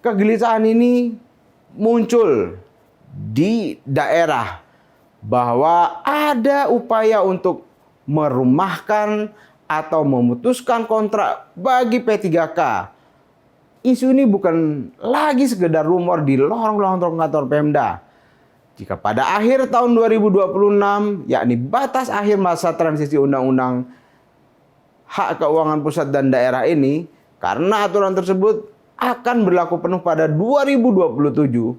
Kegelisahan ini muncul di daerah bahwa ada upaya untuk merumahkan atau memutuskan kontrak bagi P3K. Isu ini bukan lagi sekedar rumor di lorong-lorong kantor Pemda. Jika pada akhir tahun 2026, yakni batas akhir masa transisi Undang-Undang Hak Keuangan Pusat dan Daerah ini, karena aturan tersebut akan berlaku penuh pada 2027,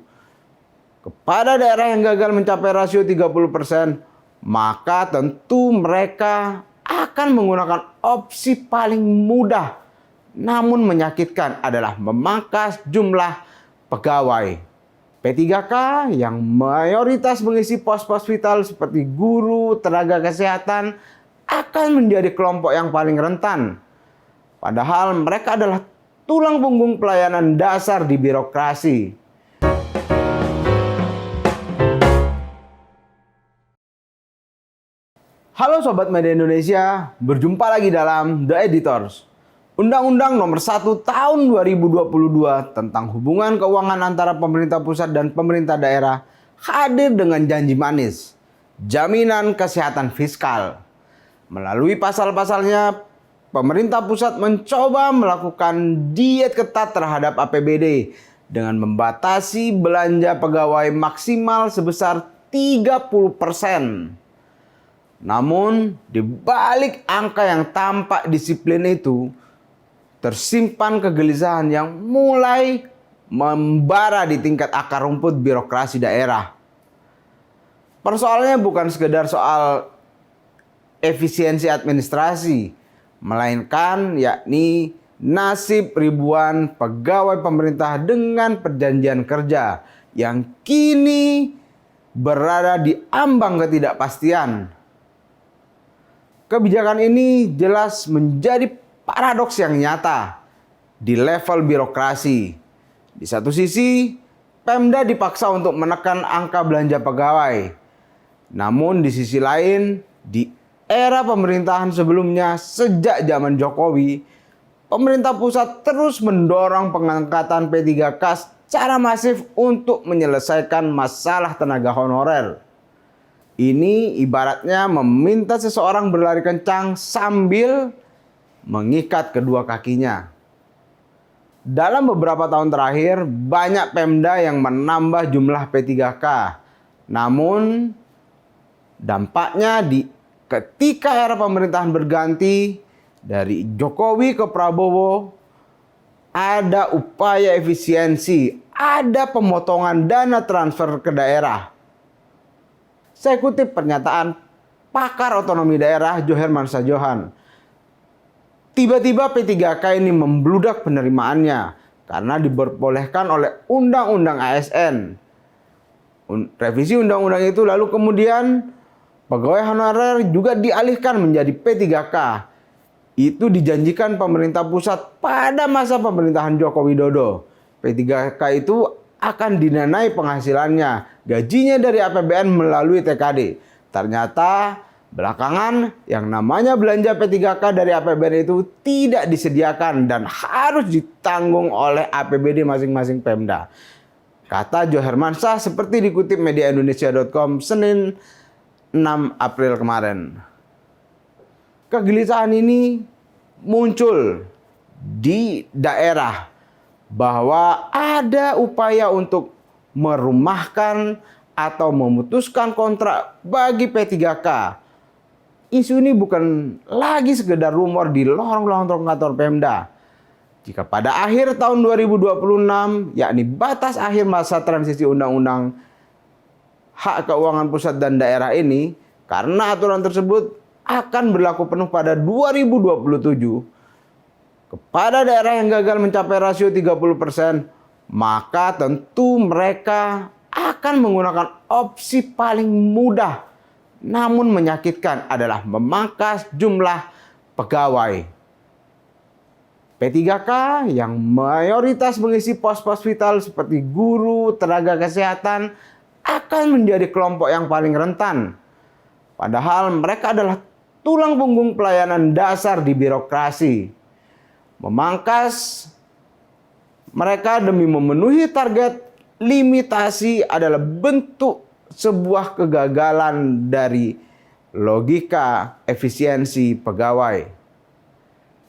kepada daerah yang gagal mencapai rasio 30%, maka tentu mereka akan menggunakan opsi paling mudah namun menyakitkan adalah memangkas jumlah pegawai P3K yang mayoritas mengisi pos-pos vital seperti guru, tenaga kesehatan akan menjadi kelompok yang paling rentan. Padahal mereka adalah tulang punggung pelayanan dasar di birokrasi. Halo Sobat Media Indonesia, berjumpa lagi dalam The Editors. Undang-Undang Nomor 1 Tahun 2022 tentang hubungan keuangan antara pemerintah pusat dan pemerintah daerah hadir dengan janji manis, jaminan kesehatan fiskal. Melalui pasal-pasalnya, pemerintah pusat mencoba melakukan diet ketat terhadap APBD dengan membatasi belanja pegawai maksimal sebesar 30%. Namun, di balik angka yang tampak disiplin itu, tersimpan kegelisahan yang mulai membara di tingkat akar rumput birokrasi daerah. Persoalannya bukan sekedar soal efisiensi administrasi, melainkan yakni nasib ribuan pegawai pemerintah dengan perjanjian kerja yang kini berada di ambang ketidakpastian. Kebijakan ini jelas menjadi paradoks yang nyata di level birokrasi. Di satu sisi, Pemda dipaksa untuk menekan angka belanja pegawai. Namun di sisi lain, di era pemerintahan sebelumnya sejak zaman Jokowi, pemerintah pusat terus mendorong pengangkatan P3K secara masif untuk menyelesaikan masalah tenaga honorer. Ini ibaratnya meminta seseorang berlari kencang sambil mengikat kedua kakinya. Dalam beberapa tahun terakhir, banyak Pemda yang menambah jumlah P3K. Namun, dampaknya ketika era pemerintahan berganti dari Jokowi ke Prabowo, ada upaya efisiensi, ada pemotongan dana transfer ke daerah. Saya kutip pernyataan pakar otonomi daerah Joher Mansajohan. Tiba-tiba P3K ini membludak penerimaannya karena diperbolehkan oleh Undang-Undang ASN. Revisi undang-undang itu lalu kemudian pegawai honorer juga dialihkan menjadi P3K. Itu dijanjikan pemerintah pusat pada masa pemerintahan Joko Widodo. P3K itu akan dinanai penghasilannya, gajinya dari APBN melalui TKD. Ternyata belakangan yang namanya belanja P3K dari APBN itu tidak disediakan dan harus ditanggung oleh APBD masing-masing Pemda. Kata Joher Mansyah seperti dikutip mediaindonesia.com Senin 6 April kemarin. Kegelisahan ini muncul di daerah bahwa ada upaya untuk merumahkan atau memutuskan kontrak bagi P3K. Isu ini bukan lagi sekedar rumor di lorong-lorong kantor Pemda. Jika pada akhir tahun 2026, yakni batas akhir masa transisi Undang-Undang Hak Keuangan Pusat dan Daerah ini, karena aturan tersebut akan berlaku penuh pada 2027, kepada daerah yang gagal mencapai rasio 30%, maka tentu mereka akan menggunakan opsi paling mudah namun menyakitkan adalah memangkas jumlah pegawai P3K yang mayoritas mengisi pos-pos vital seperti guru, tenaga kesehatan akan menjadi kelompok yang paling rentan. Padahal mereka adalah tulang punggung pelayanan dasar di birokrasi. Memangkas Mereka demi memenuhi target limitasi adalah bentuk sebuah kegagalan dari logika efisiensi pegawai.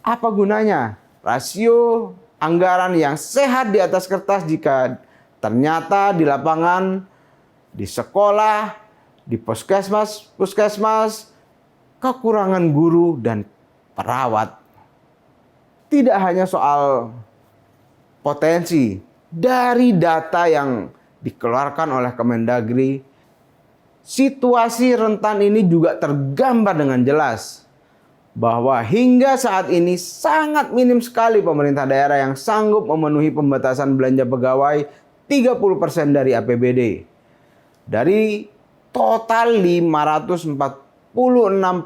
Apa gunanya rasio anggaran yang sehat di atas kertas jika ternyata di lapangan, di sekolah, di puskesmas, kekurangan guru dan perawat. Tidak hanya soal potensi, dari data yang dikeluarkan oleh Kemendagri, situasi rentan ini juga tergambar dengan jelas bahwa hingga saat ini sangat minim sekali pemerintah daerah yang sanggup memenuhi pembatasan belanja pegawai 30% dari APBD. Dari total 546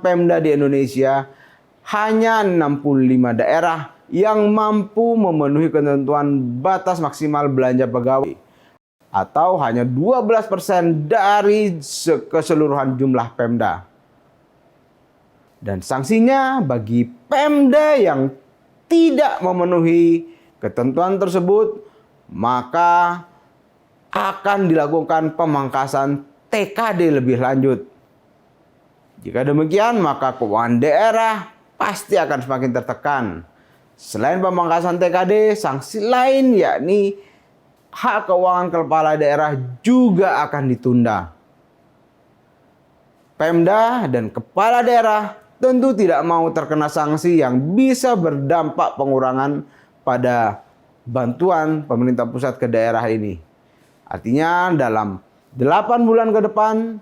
Pemda di Indonesia, hanya 65 daerah yang mampu memenuhi ketentuan batas maksimal belanja pegawai, atau hanya 12% dari keseluruhan jumlah Pemda. Dan sanksinya bagi Pemda yang tidak memenuhi ketentuan tersebut, maka akan dilakukan pemangkasan TKD lebih lanjut. Jika demikian, maka keuangan daerah pasti akan semakin tertekan. Selain pemangkasan TKD, sanksi lain yakni hak keuangan kepala daerah juga akan ditunda. Pemda dan kepala daerah tentu tidak mau terkena sanksi yang bisa berdampak pengurangan pada bantuan pemerintah pusat ke daerah ini. Artinya dalam 8 bulan ke depan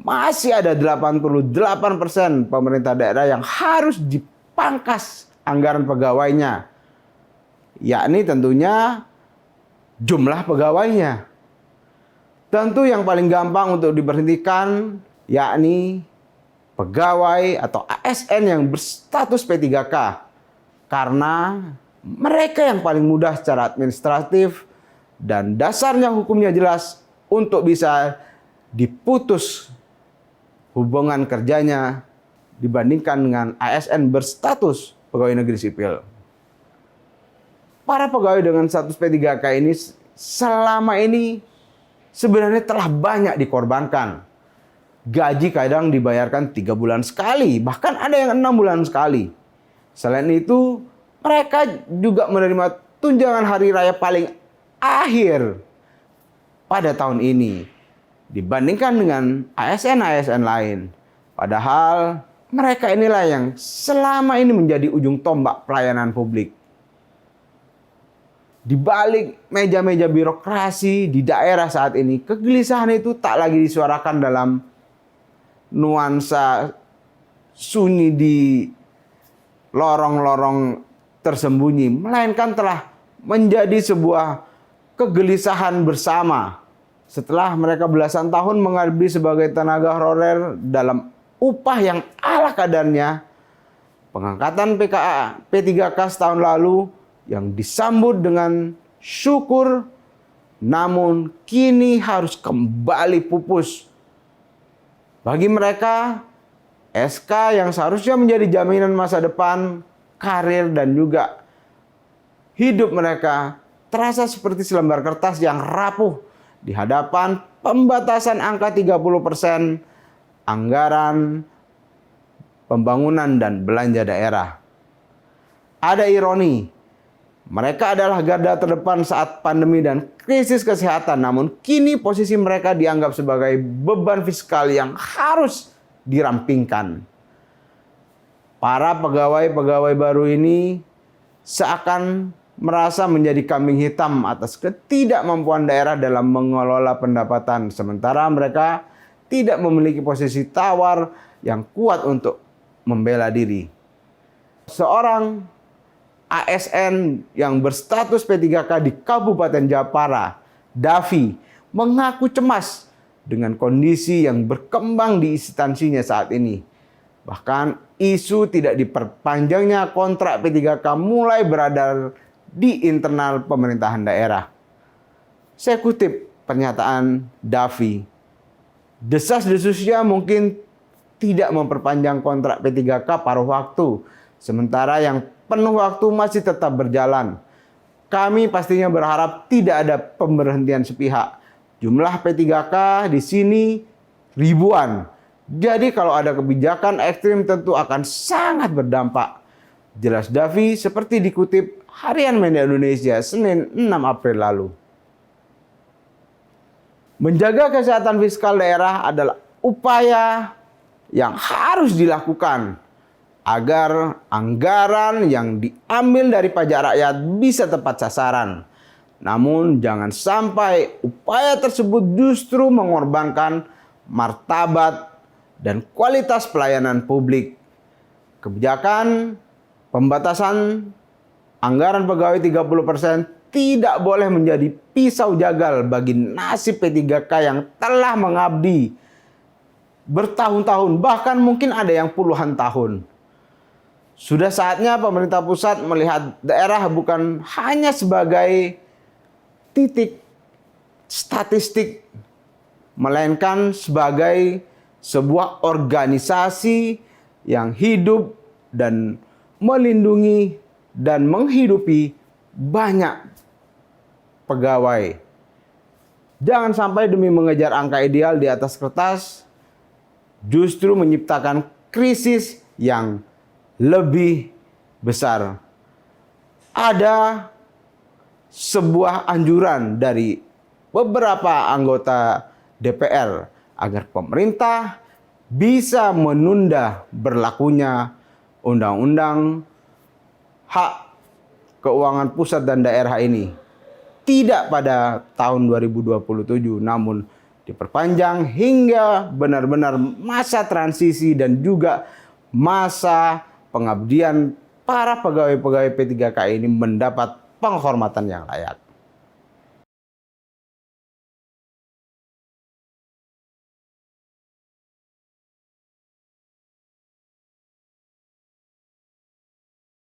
masih ada 88% pemerintah daerah yang harus dipangkas anggaran pegawainya, yakni tentunya jumlah pegawainya. Tentu yang paling gampang untuk diberhentikan yakni pegawai atau ASN yang berstatus P3K, karena mereka yang paling mudah secara administratif dan dasarnya hukumnya jelas untuk bisa diputus hubungan kerjanya dibandingkan dengan ASN berstatus pegawai negeri sipil. Para pegawai dengan status P3K ini selama ini sebenarnya telah banyak dikorbankan. Gaji kadang dibayarkan 3 bulan sekali, bahkan ada yang 6 bulan sekali. Selain itu, mereka juga menerima tunjangan hari raya paling akhir pada tahun ini dibandingkan dengan ASN-ASN lain. Padahal mereka inilah yang selama ini menjadi ujung tombak pelayanan publik. Di balik meja-meja birokrasi di daerah saat ini, kegelisahan itu tak lagi disuarakan dalam nuansa sunyi di lorong-lorong tersembunyi, melainkan telah menjadi sebuah kegelisahan bersama. Setelah mereka belasan tahun mengabdi sebagai tenaga honorer dalam upah yang ala kadarnya, pengangkatan PKA P3K setahun lalu yang disambut dengan syukur, namun kini harus kembali pupus. Bagi mereka, SK yang seharusnya menjadi jaminan masa depan, karir, dan juga hidup mereka terasa seperti selembar kertas yang rapuh di hadapan pembatasan angka 30% anggaran pembangunan dan belanja daerah. Ada ironi, mereka adalah garda terdepan saat pandemi dan krisis kesehatan, namun kini posisi mereka dianggap sebagai beban fiskal yang harus dirampingkan. Para pegawai-pegawai baru ini seakan merasa menjadi kambing hitam atas ketidakmampuan daerah dalam mengelola pendapatan, sementara mereka tidak memiliki posisi tawar yang kuat untuk membela diri. Seorang ASN yang berstatus P3K di Kabupaten Japara, Davi, mengaku cemas dengan kondisi yang berkembang di instansinya saat ini. Bahkan isu tidak diperpanjangnya kontrak P3K mulai beredar di internal pemerintahan daerah. Saya kutip pernyataan Davi. Desas-desusnya mungkin tidak memperpanjang kontrak P3K paruh waktu, sementara yang penuh waktu masih tetap berjalan. Kami pastinya berharap tidak ada pemberhentian sepihak. Jumlah P3K di sini ribuan. Jadi kalau ada kebijakan ekstrim tentu akan sangat berdampak. Jelas Davi seperti dikutip Harian Media Indonesia Senin 6 April lalu. Menjaga kesehatan fiskal daerah adalah upaya yang harus dilakukan agar anggaran yang diambil dari pajak rakyat bisa tepat sasaran. Namun jangan sampai upaya tersebut justru mengorbankan martabat dan kualitas pelayanan publik. Kebijakan pembatasan anggaran pegawai 30% tidak boleh menjadi pisau jagal bagi nasib P3K yang telah mengabdi bertahun-tahun, bahkan mungkin ada yang puluhan tahun. Sudah saatnya pemerintah pusat melihat daerah bukan hanya sebagai titik statistik, melainkan sebagai sebuah organisasi yang hidup dan melindungi dan menghidupi banyak pegawai. Jangan sampai demi mengejar angka ideal di atas kertas, justru menciptakan krisis yang lebih besar. Ada sebuah anjuran dari beberapa anggota DPR agar pemerintah bisa menunda berlakunya undang-undang hak keuangan pusat dan daerah ini. Tidak pada tahun 2027, namun diperpanjang hingga benar-benar masa transisi dan juga masa pengabdian para pegawai-pegawai P3K ini mendapat penghormatan yang layak.